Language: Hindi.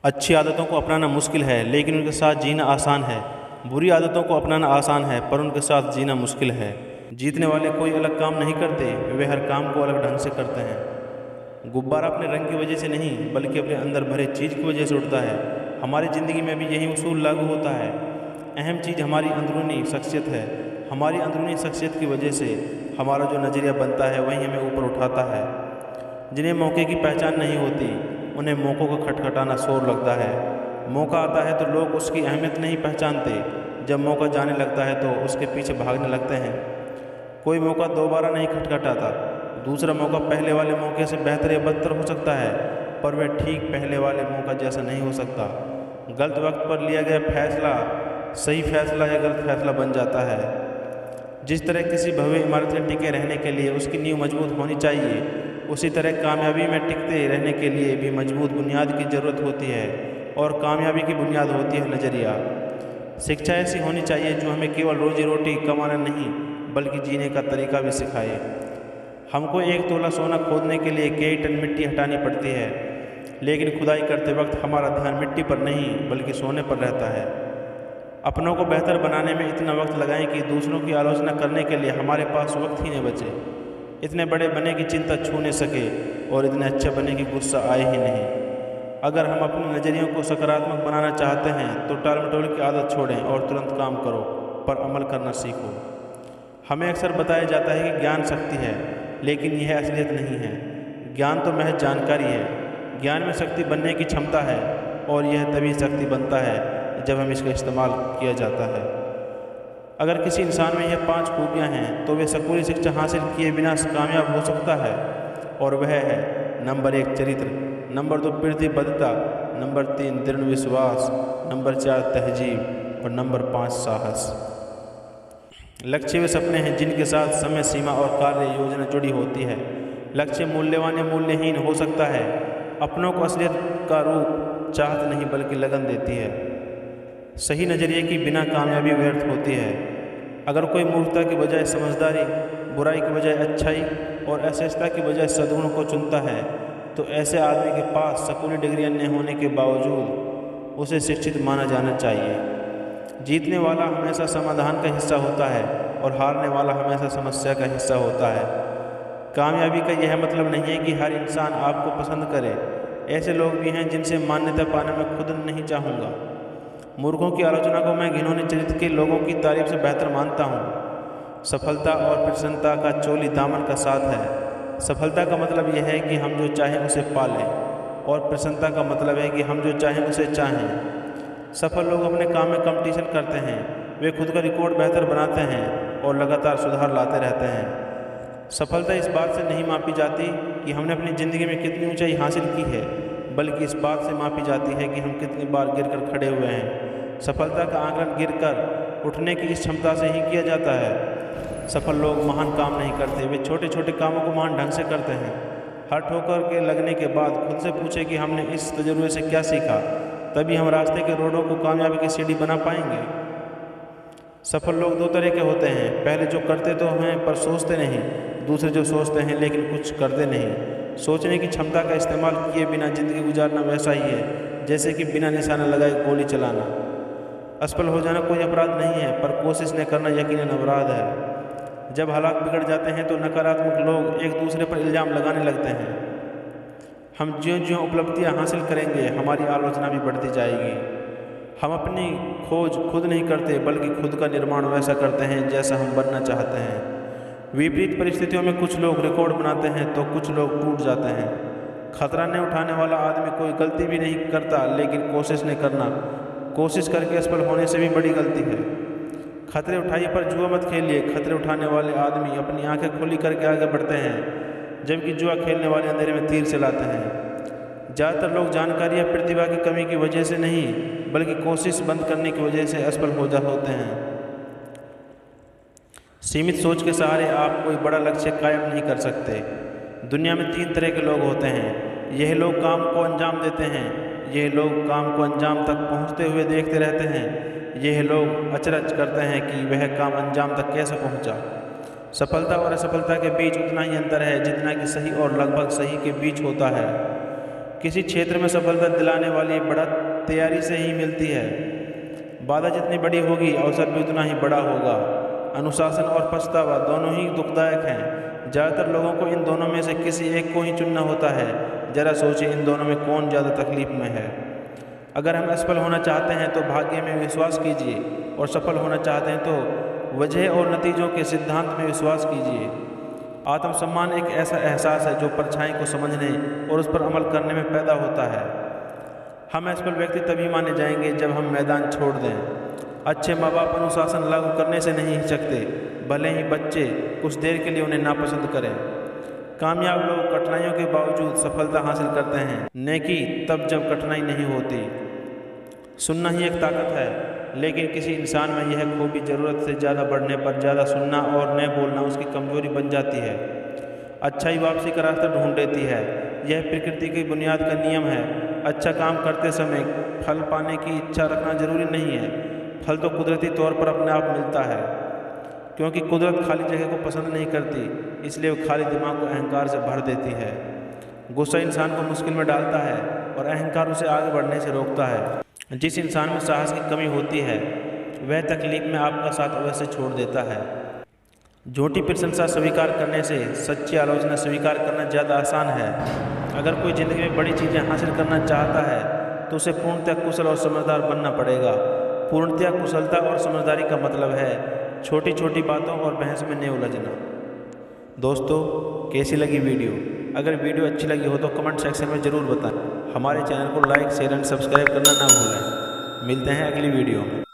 अच्छी आदतों को अपनाना मुश्किल है लेकिन उनके साथ जीना आसान है। बुरी आदतों को अपनाना आसान है पर उनके साथ जीना मुश्किल है। जीतने वाले कोई अलग काम नहीं करते, वे हर काम को अलग ढंग से करते हैं। गुब्बारा अपने रंग की वजह से नहीं बल्कि अपने अंदर भरे चीज़ की वजह से उड़ता है। हमारी ज़िंदगी में भी यही उसूल लागू होता है। अहम चीज़ हमारी अंदरूनी शख्सियत है। हमारी अंदरूनी शख्सियत की वजह से हमारा जो नज़रिया बनता है वही हमें ऊपर उठाता है। जिन्हें मौके की पहचान नहीं होती उन्हें मौक़ों का खटखटाना शोर लगता है। मौका आता है तो लोग उसकी अहमियत नहीं पहचानते, जब मौका जाने लगता है तो उसके पीछे भागने लगते हैं। कोई मौका दोबारा नहीं खटखटाता। दूसरा मौका पहले वाले मौके से बेहतर या बदतर हो सकता है पर वह ठीक पहले वाले मौका जैसा नहीं हो सकता। गलत वक्त पर लिया गया फैसला सही फैसला या गलत फैसला बन जाता है। जिस तरह किसी भव्य इमारत के टिके रहने के लिए उसकी नींव मजबूत होनी चाहिए, उसी तरह कामयाबी में टिकते रहने के लिए भी मजबूत बुनियाद की ज़रूरत होती है और कामयाबी की बुनियाद होती है नज़रिया। शिक्षा ऐसी होनी चाहिए जो हमें केवल रोजी रोटी कमाना नहीं बल्कि जीने का तरीका भी सिखाए। हमको 1 तोला सोना खोदने के लिए कई टन मिट्टी हटानी पड़ती है, लेकिन खुदाई करते वक्त हमारा ध्यान मिट्टी पर नहीं बल्कि सोने पर रहता है। अपनों को बेहतर बनाने में इतना वक्त लगाएं कि दूसरों की आलोचना करने के लिए हमारे पास वक्त ही न बचे। इतने बड़े बने की चिंता छू नहीं सके और इतने अच्छे बने की गुस्सा आए ही नहीं। अगर हम अपने नज़रियों को सकारात्मक बनाना चाहते हैं तो टाल मटोल की आदत छोड़ें और तुरंत काम करो पर अमल करना सीखो। हमें अक्सर बताया जाता है कि ज्ञान शक्ति है, लेकिन यह असलियत नहीं है। ज्ञान तो महज जानकारी है। ज्ञान में शक्ति बनने की क्षमता है और यह तभी शक्ति बनता है जब हम इसका इस्तेमाल किया जाता है। अगर किसी इंसान में यह 5 खूबियाँ हैं तो वे स्कूली शिक्षा हासिल किए बिना कामयाब हो सकता है, और वह है नंबर 1 चरित्र, नंबर 2 प्रतिबद्धता, नंबर 3 दृढ़ विश्वास, नंबर 4 तहजीब और नंबर 5 साहस। लक्ष्य वे सपने हैं जिनके साथ समय सीमा और कार्य योजना जुड़ी होती है। लक्ष्य मूल्यवान या मूल्यहीन हो सकता है। अपनों को असलियत का रूप चाहत नहीं बल्कि लगन देती है। सही नज़रिए की बिना कामयाबी व्यर्थ होती है। अगर कोई मूर्खता की बजाय समझदारी, बुराई की बजाय अच्छाई और असहजता की बजाय सद्गुण को चुनता है तो ऐसे आदमी के पास स्कूली डिग्रियां न होने के बावजूद उसे शिक्षित माना जाना चाहिए। जीतने वाला हमेशा समाधान का हिस्सा होता है और हारने वाला हमेशा समस्या का हिस्सा होता है। कामयाबी का यह मतलब नहीं है कि हर इंसान आपको पसंद करे। ऐसे लोग भी हैं जिनसे मान्यता पाने में खुद नहीं चाहूँगा। मूर्खों की आलोचना को मैं घिनौने चरित्र के लोगों की तारीफ से बेहतर मानता हूँ। सफलता और प्रसन्नता का चोली दामन का साथ है। सफलता का मतलब यह है कि हम जो चाहें उसे पा लें और प्रसन्नता का मतलब है कि हम जो चाहें उसे चाहें। सफल लोग अपने काम में कंपटीशन करते हैं, वे खुद का रिकॉर्ड बेहतर बनाते हैं और लगातार सुधार लाते रहते हैं। सफलता इस बात से नहीं मापी जाती कि हमने अपनी ज़िंदगी में कितनी ऊंचाई हासिल की है, बल्कि इस बात से मापी जाती है कि हम कितनी बार गिरकर खड़े हुए हैं। सफलता का आंकलन गिरकर उठने की इस क्षमता से ही किया जाता है। सफल लोग महान काम नहीं करते, वे छोटे छोटे कामों को महान ढंग से करते हैं। हर ठोकर के लगने के बाद खुद से पूछे कि हमने इस तजुर्बे से क्या सीखा, तभी हम रास्ते के रोडों को कामयाबी की सीढ़ी बना पाएंगे। सफल लोग 2 तरह के होते हैं। पहले जो करते तो हैं पर सोचते नहीं, दूसरे जो सोचते हैं लेकिन कुछ करते नहीं। सोचने की क्षमता का इस्तेमाल किए बिना ज़िंदगी गुजारना वैसा ही है जैसे कि बिना निशाना लगाए गोली चलाना। असफल हो जाना कोई अपराध नहीं है पर कोशिश न करना यकीनन अपराध है। जब हालात बिगड़ जाते हैं तो नकारात्मक लोग एक दूसरे पर इल्ज़ाम लगाने लगते हैं। हम ज्यों-ज्यों उपलब्धियां हासिल करेंगे हमारी आलोचना भी बढ़ती जाएगी। हम अपनी खोज खुद नहीं करते बल्कि खुद का निर्माण वैसा करते हैं जैसा हम बनना चाहते हैं। विपरीत परिस्थितियों में कुछ लोग रिकॉर्ड बनाते हैं तो कुछ लोग टूट जाते हैं। खतरा न उठाने वाला आदमी कोई गलती भी नहीं करता, लेकिन कोशिश नहीं करना, कोशिश करके असफल होने से भी बड़ी गलती है। खतरे उठाइए पर जुआ मत खेलिए। खतरे उठाने वाले आदमी अपनी आंखें खुली करके आगे बढ़ते हैं, जबकि जुआ खेलने वाले अंधेरे में तीर चलाते हैं। ज़्यादातर लोग जानकारी या प्रतिभा की कमी की वजह से नहीं बल्कि कोशिश बंद करने की वजह से असफल होते हैं। सीमित सोच के सहारे आप कोई बड़ा लक्ष्य कायम नहीं कर सकते। दुनिया में 3 तरह के लोग होते हैं। यह लोग काम को अंजाम देते हैं, यह लोग काम को अंजाम तक पहुंचते हुए देखते रहते हैं, यह लोग अचरज करते हैं कि वह काम अंजाम तक कैसे पहुंचा। सफलता और असफलता के बीच उतना ही अंतर है जितना कि सही और लगभग सही के बीच होता है। किसी क्षेत्र में सफलता दिलाने वाली बढ़त तैयारी से ही मिलती है। बाधा जितनी बड़ी होगी अवसर भी उतना ही बड़ा होगा। अनुशासन और पछतावा दोनों ही दुखदायक हैं। ज़्यादातर लोगों को इन दोनों में से किसी एक को ही चुनना होता है। ज़रा सोचिए इन दोनों में कौन ज़्यादा तकलीफ में है। अगर हम असफल होना चाहते हैं तो भाग्य में विश्वास कीजिए, और सफल होना चाहते हैं तो वजह और नतीजों के सिद्धांत में विश्वास कीजिए। आत्मसम्मान एक ऐसा एहसास है जो परछाई को समझने और उस पर अमल करने में पैदा होता है। हम असफल व्यक्ति तभी माने जाएंगे जब हम मैदान छोड़ दें। अच्छे माँ बाप अनुशासन लागू करने से नहीं हिचकते, भले ही बच्चे कुछ देर के लिए उन्हें नापसंद करें। कामयाब लोग कठिनाइयों के बावजूद सफलता हासिल करते हैं, न कि तब जब कठिनाई नहीं होती। सुनना ही एक ताकत है, लेकिन किसी इंसान में यह खूबी ज़रूरत से ज़्यादा बढ़ने पर ज़्यादा सुनना और न बोलना उसकी कमज़ोरी बन जाती है। अच्छाई वापसी का रास्ता ढूंढ लेती है। यह प्रकृति की बुनियाद का नियम है। अच्छा काम करते समय फल पाने की इच्छा रखना जरूरी नहीं है। फल तो कुदरती तौर पर अपने आप मिलता है, क्योंकि कुदरत खाली जगह को पसंद नहीं करती, इसलिए वो खाली दिमाग को अहंकार से भर देती है। गुस्सा इंसान को मुश्किल में डालता है और अहंकार उसे आगे बढ़ने से रोकता है। जिस इंसान में साहस की कमी होती है वह तकलीफ में आपका साथ अवश्य छोड़ देता है। झूठी प्रशंसा स्वीकार करने से सच्ची आलोचना स्वीकार करना ज़्यादा आसान है। अगर कोई ज़िंदगी में बड़ी चीज़ें हासिल करना चाहता है तो उसे पूर्णतः कुशल और समझदार बनना पड़ेगा। पूर्णतः कुशलता और समझदारी का मतलब है छोटी छोटी बातों और बहस में नहीं उलझना। दोस्तों, कैसी लगी वीडियो? अगर वीडियो अच्छी लगी हो तो कमेंट सेक्शन में ज़रूर बताएं। हमारे चैनल को लाइक, शेयर एंड सब्सक्राइब करना ना भूलें। मिलते हैं अगली वीडियो में।